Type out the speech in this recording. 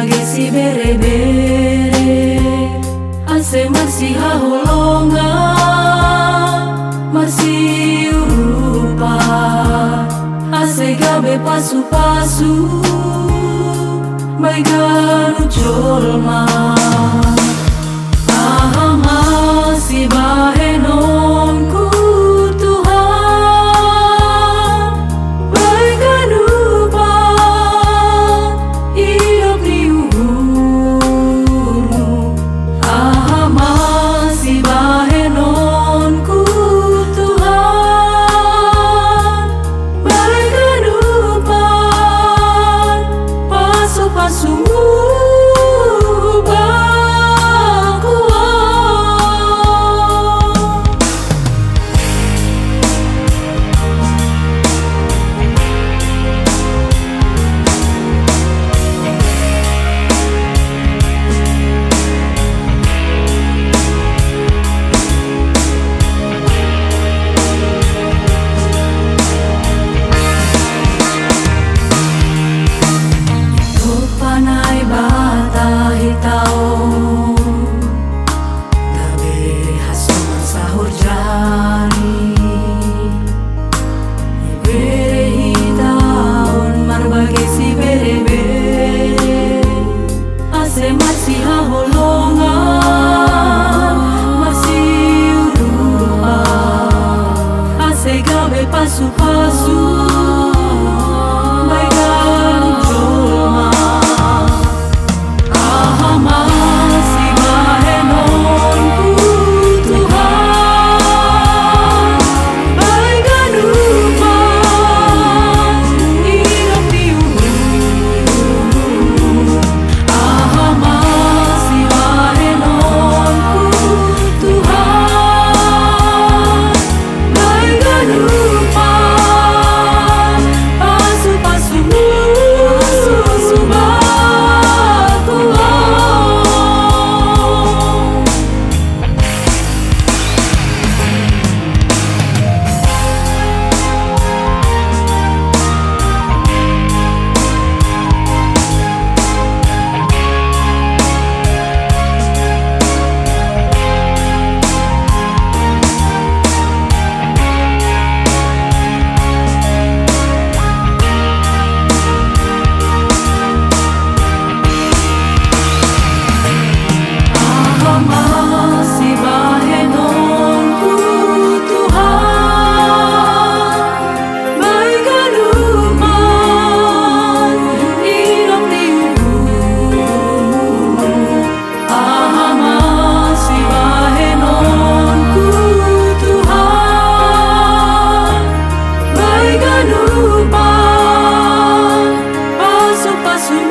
marbagai si bere-bere ase marsi haholonga marsi urupa ase gabe pasu-pasu mai garu cholma ahama si bahenon ku Tuhan mai ganupa iop ni uhuru ahama si bahenon ku Tuhan mai ganupa pasu-pasu marsi haholonga marsi urupa ase gabe pasu-pasu mai garu cholma ahama si bahenon ku Tuhan mai ganupa iop ni uhuru ahama si bahenon ku Tuhan mai ganupa pasu-pasu pasu-pasu